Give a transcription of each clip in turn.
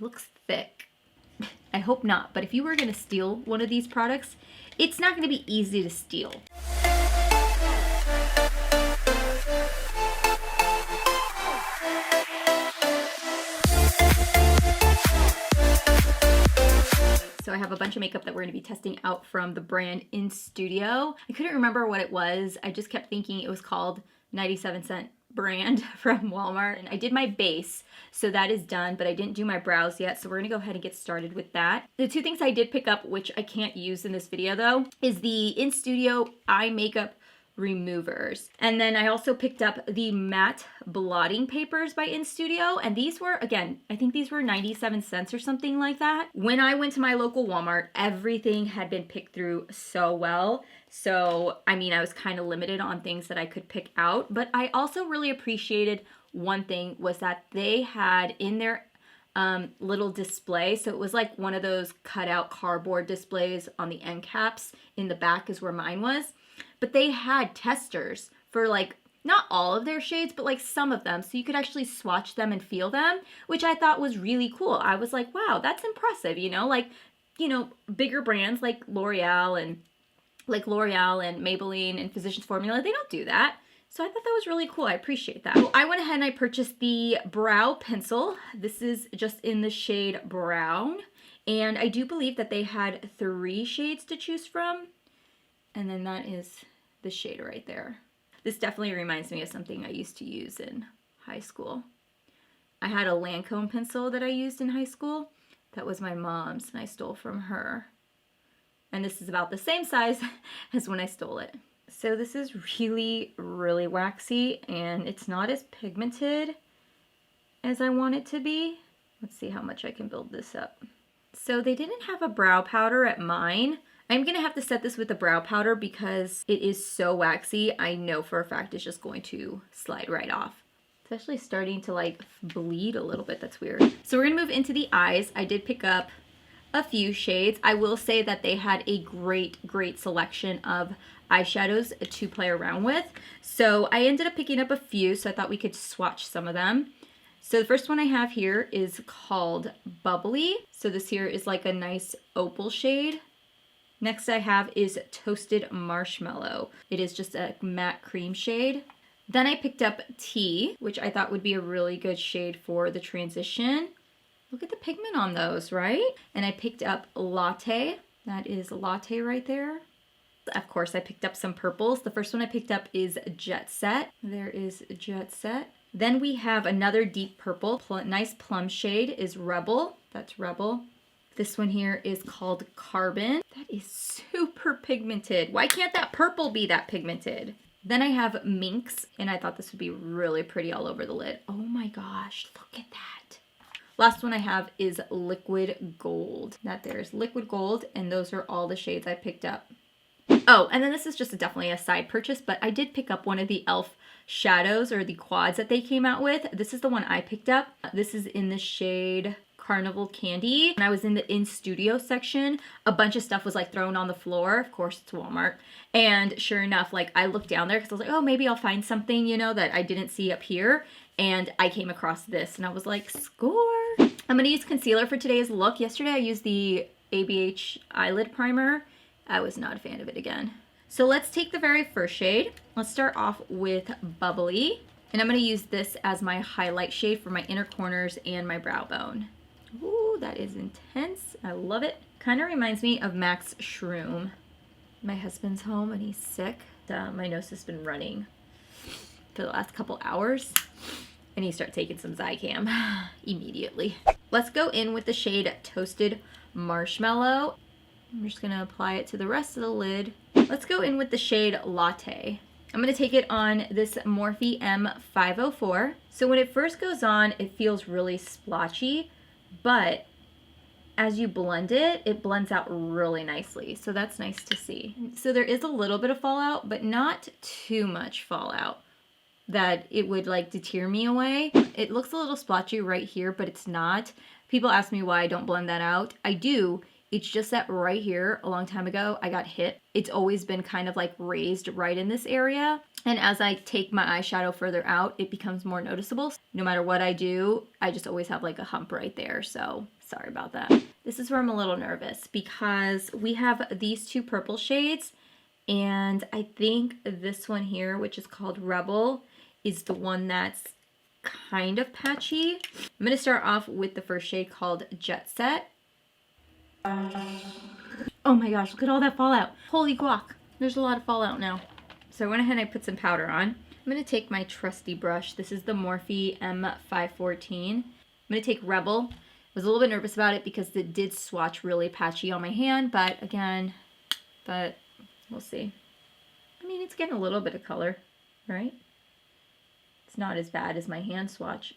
looks thick. I hope not, but if you were gonna steal one of these products, it's not gonna be easy to steal. So I have a bunch of makeup that we're gonna be testing out from the brand InStudio. I couldn't remember what it was. I just kept thinking it was called 97-cent brand from Walmart. And I did my base, so that is done, but I didn't do my brows yet. So we're gonna go ahead and get started with that. The two things I did pick up, which I can't use in this video though, is the InStudio eye makeup removers. And then I also picked up the matte blotting papers by InStudio, and these were, again, I think these were 97 cents or something like that. When I went to my local Walmart, everything had been picked through so well. So, I mean, I was kind of limited on things that I could pick out, but I also really appreciated one thing was that they had in their little display, so it was like one of those cutout cardboard displays on the end caps. In the back is where mine was. But they had testers for like, not all of their shades, but like some of them. So you could actually swatch them and feel them, which I thought was really cool. I was like, wow, that's impressive, you know, like, you know, bigger brands like L'Oreal and Maybelline and Physicians Formula, they don't do that. So I thought that was really cool. I appreciate that. So I went ahead and I purchased the brow pencil. This is just in the shade brown. And I do believe that they had 3 shades to choose from. And then that is the shade right there. This definitely reminds me of something I used to use in high school. I had a Lancome pencil that I used in high school. That was my mom's and I stole from her. And this is about the same size as when I stole it. So this is really, really waxy and it's not as pigmented as I want it to be. Let's see how much I can build this up. So they didn't have a brow powder at mine. I'm gonna have to set this with a brow powder because it is so waxy. I know for a fact it's just going to slide right off. It's actually starting to like bleed a little bit. That's weird. So we're gonna move into the eyes. I did pick up a few shades. I will say that they had a great selection of eyeshadows to play around with. So I ended up picking up a few, so I thought we could swatch some of them. So the first one I have here is called Bubbly. So this here is like a nice opal shade. Next I have is Toasted Marshmallow. It is just a matte cream shade. Then I picked up Tea, which I thought would be a really good shade for the transition. Look at the pigment on those, right? And I picked up Latte. That is Latte right there. Of course, I picked up some purples. The first one I picked up is Jet Set. There is Jet Set. Then we have another deep purple. Nice plum shade is Rebel. That's Rebel. This one here is called Carbon. That is super pigmented. Why can't that purple be that pigmented? Then I have Minx, and I thought this would be really pretty all over the lid. Oh my gosh, look at that. Last one I have is Liquid Gold. That there's Liquid Gold, and those are all the shades I picked up. Oh, and then this is just definitely a side purchase, but I did pick up one of the e.l.f. shadows or the quads that they came out with. This is the one I picked up. This is in the shade Carnival Candy. When I was in the InStudio section, a bunch of stuff was like thrown on the floor. Of course, it's Walmart. And sure enough, like I looked down there because I was like, oh, maybe I'll find something, you know, that I didn't see up here. And I came across this and I was like, score. I'm going to use concealer for today's look. Yesterday I used the ABH eyelid primer. I was not a fan of it again. So let's take the very first shade. Let's start off with Bubbly. And I'm going to use this as my highlight shade for my inner corners and my brow bone. Ooh, that is intense. I love it. Kind of reminds me of Max Shroom. My husband's home and he's sick. My nose has been running for the last couple hours. And he started taking some Zicam immediately. Let's go in with the shade Toasted Marshmallow. I'm just going to apply it to the rest of the lid. Let's go in with the shade Latte. I'm going to take it on this Morphe M504. So when it first goes on, it feels really splotchy, but as you blend it, it blends out really nicely. So that's nice to see. So there is a little bit of fallout, but not too much fallout that it would like deter me away. It looks a little splotchy right here, but it's not. People ask me why I don't blend that out. I do. It's just that right here, a long time ago, I got hit. It's always been kind of like raised right in this area. And as I take my eyeshadow further out, it becomes more noticeable. No matter what I do, I just always have like a hump right there. So sorry about that. This is where I'm a little nervous because we have these two purple shades. And I think this one here, which is called Rebel, is the one that's kind of patchy. I'm going to start off with the first shade called Jet Set. Oh my gosh, look at all that fallout. Holy guac. There's a lot of fallout now. So I went ahead and I put some powder on. I'm going to take my trusty brush. This is the Morphe M514. I'm going to take Rebel. I was a little bit nervous about it because it did swatch really patchy on my hand, but again, we'll see. I mean, it's getting a little bit of color, right? It's not as bad as my hand swatch.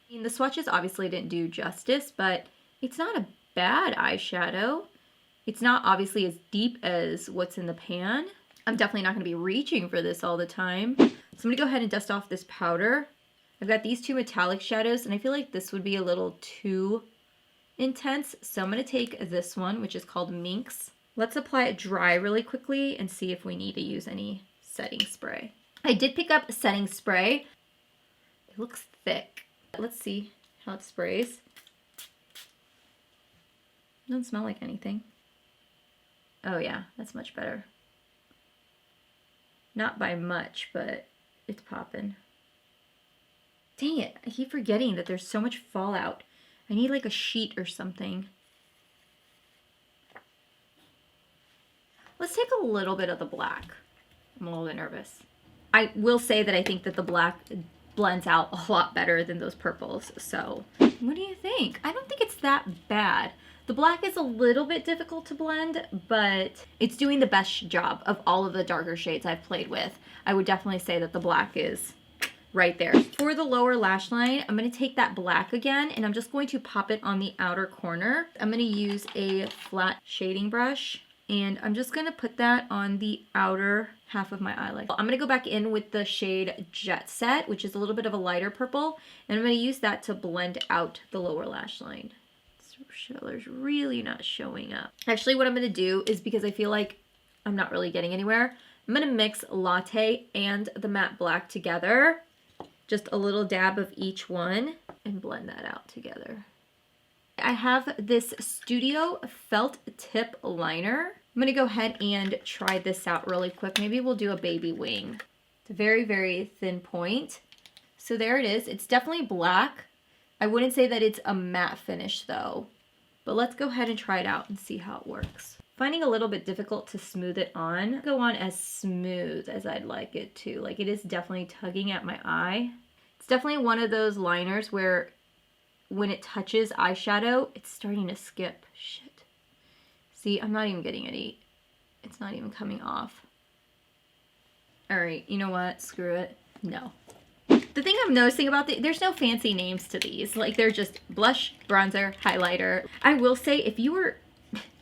I mean, the swatches obviously didn't do justice, but it's not a bad eyeshadow. It's not obviously as deep as what's in the pan. I'm definitely not going to be reaching for this all the time. So I'm going to go ahead and dust off this powder. I've got these two metallic shadows, and I feel like this would be a little too intense. So I'm going to take this one, which is called Minx. Let's apply it dry really quickly and see if we need to use any setting spray. I did pick up setting spray. It looks thick. Let's see how it sprays. Doesn't smell like anything. Oh yeah, that's much better. Not by much, but it's popping. Dang it, I keep forgetting that there's so much fallout. I need like a sheet or something. Let's take a little bit of the black. I'm a little bit nervous. I will say that I think that the black blends out a lot better than those purples. So what do you think? I don't think it's that bad. The black is a little bit difficult to blend, but it's doing the best job of all of the darker shades I've played with. I would definitely say that the black is right there. For the lower lash line, I'm going to take that black again, and I'm just going to pop it on the outer corner. I'm going to use a flat shading brush, and I'm just going to put that on the outer half of my eyelid. I'm going to go back in with the shade Jet Set, which is a little bit of a lighter purple, and I'm going to use that to blend out the lower lash line. Color's really not showing up. Actually, what I'm going to do is, because I feel like I'm not really getting anywhere, I'm going to mix Latte and the matte black together. Just a little dab of each one and blend that out together. I have this Studio Felt Tip Liner. I'm going to go ahead and try this out really quick. Maybe we'll do a baby wing. It's a very, very thin point. So there it is. It's definitely black. I wouldn't say that it's a matte finish though, but let's go ahead and try it out and see how it works. Finding a little bit difficult to smooth it on. Go on as smooth as I'd like it to. Like, it is definitely tugging at my eye. It's definitely one of those liners where when it touches eyeshadow, it's starting to skip. Shit. See, I'm not even getting any. It's not even coming off. All right, you know what? Screw it. No. The thing I'm noticing about there's no fancy names to these. Like, they're just blush, bronzer, highlighter. I will say, if you were,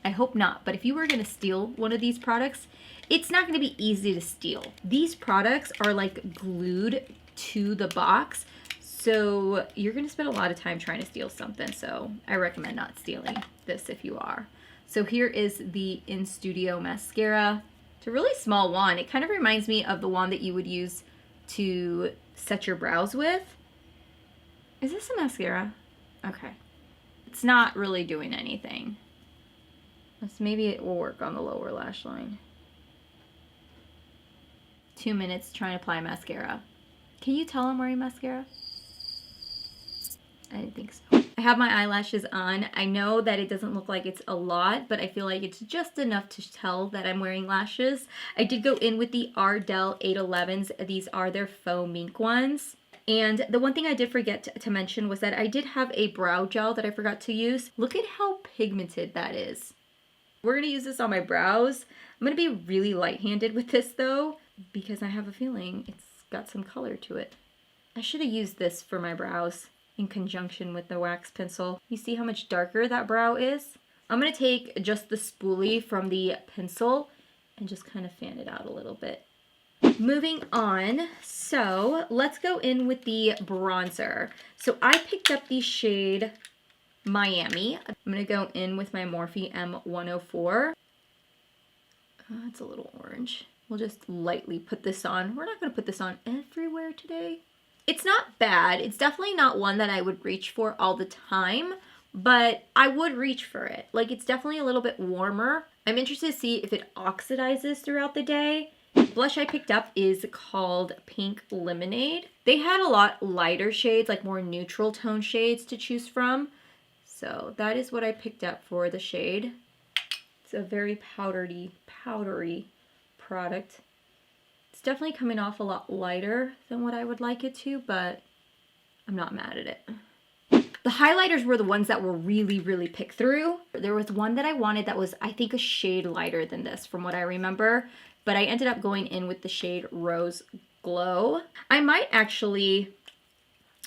I hope not, but if you were going to steal one of these products, it's not going to be easy to steal. These products are like glued to the box, so you're going to spend a lot of time trying to steal something. So I recommend not stealing this if you are. So here is the InStudio mascara. It's a really small wand. It kind of reminds me of the wand that you would use to set your brows with. Is this a mascara? Okay. It's not really doing anything. Maybe it will work on the lower lash line. 2 minutes trying to apply mascara. Can you tell I'm wearing mascara? I didn't think so. I have my eyelashes on. I know that it doesn't look like it's a lot, but I feel like it's just enough to tell that I'm wearing lashes. I did go in with the Ardell 811s. These are their faux mink ones. And the one thing I did forget to mention was that I did have a brow gel that I forgot to use. Look at how pigmented that is. We're going to use this on my brows. I'm going to be really light-handed with this though, because I have a feeling it's got some color to it. I should have used this for my brows in conjunction with the wax pencil. You see how much darker that brow is? I'm going to take just the spoolie from the pencil and just kind of fan it out a little bit. Moving on, so let's go in with the bronzer. So I picked up the shade Miami. I'm going to go in with my Morphe M104. It's a little orange. We'll just lightly put this on. We're not going to put this on everywhere today. It's not bad. It's definitely not one that I would reach for all the time, but I would reach for it. Like, it's definitely a little bit warmer. I'm interested to see if it oxidizes throughout the day. The blush I picked up is called Pink Lemonade. They had a lot lighter shades, like more neutral tone shades to choose from. So that is what I picked up for the shade. It's a very powdery product. It's definitely coming off a lot lighter than what I would like it to, but I'm not mad at it. The highlighters were the ones that were really picked through. There was one that I wanted that was, I think, a shade lighter than this from what I remember, but I ended up going in with the shade Rose Glow. I might actually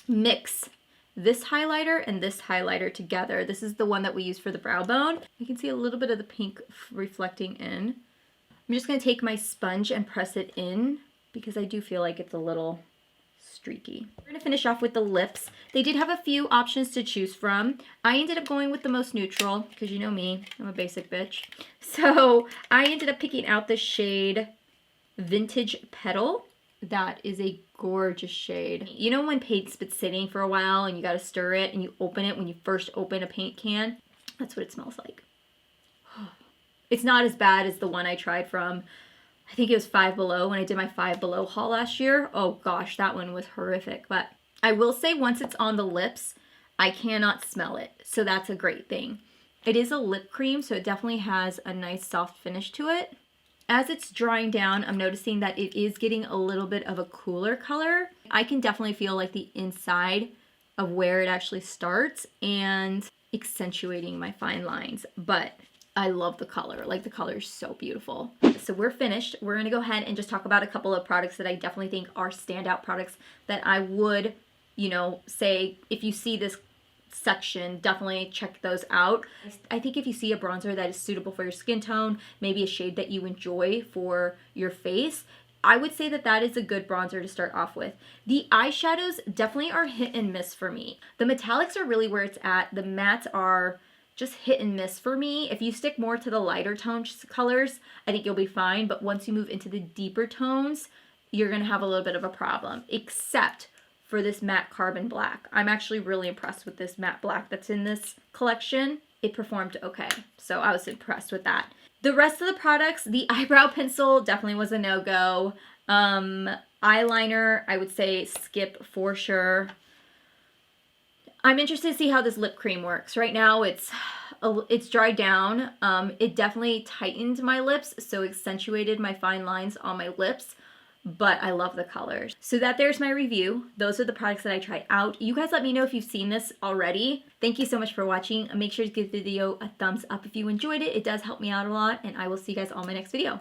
mix this highlighter and this highlighter together. This is the one that we use for the brow bone. You can see a little bit of the pink reflecting in. I'm just going to take my sponge and press it in because I do feel like it's a little streaky. We're going to finish off with the lips. They did have a few options to choose from. I ended up going with the most neutral because you know me, I'm a basic bitch. So I ended up picking out the shade Vintage Petal. That is a gorgeous shade. You know when paint's been sitting for a while and you got to stir it and you open it when you first open a paint can? That's what it smells like. It's not as bad as the one I tried from, I think it was Five Below when I did my Five Below haul last year. Oh gosh, that one was horrific. But I will say once it's on the lips, I cannot smell it. So that's a great thing. It is a lip cream, so it definitely has a nice soft finish to it. As it's drying down, I'm noticing that it is getting a little bit of a cooler color. I can definitely feel like the inside of where it actually starts and accentuating my fine lines. But I love the color. Like, the color is so beautiful. So we're finished. We're going to go ahead and just talk about a couple of products that I definitely think are standout products that I would, you know, say if you see this section, definitely check those out. I think if you see a bronzer that is suitable for your skin tone, maybe a shade that you enjoy for your face, I would say that that is a good bronzer to start off with. The eyeshadows definitely are hit and miss for me. The metallics are really where it's at. The mattes are just hit and miss for me. If you stick more to the lighter tone colors, I think you'll be fine. But once you move into the deeper tones, you're going to have a little bit of a problem, except for this matte carbon black. I'm actually really impressed with this matte black that's in this collection. It performed okay. So I was impressed with that. The rest of the products, the eyebrow pencil definitely was a no-go. Eyeliner, I would say skip for sure. I'm interested to see how this lip cream works. Right now it's dried down. It definitely tightened my lips, so accentuated my fine lines on my lips, but I love the colors. So there's my review. Those are the products that I tried out. You guys let me know if you've seen this already. Thank you so much for watching. Make sure to give the video a thumbs up if you enjoyed it. It does help me out a lot, and I will see you guys on my next video.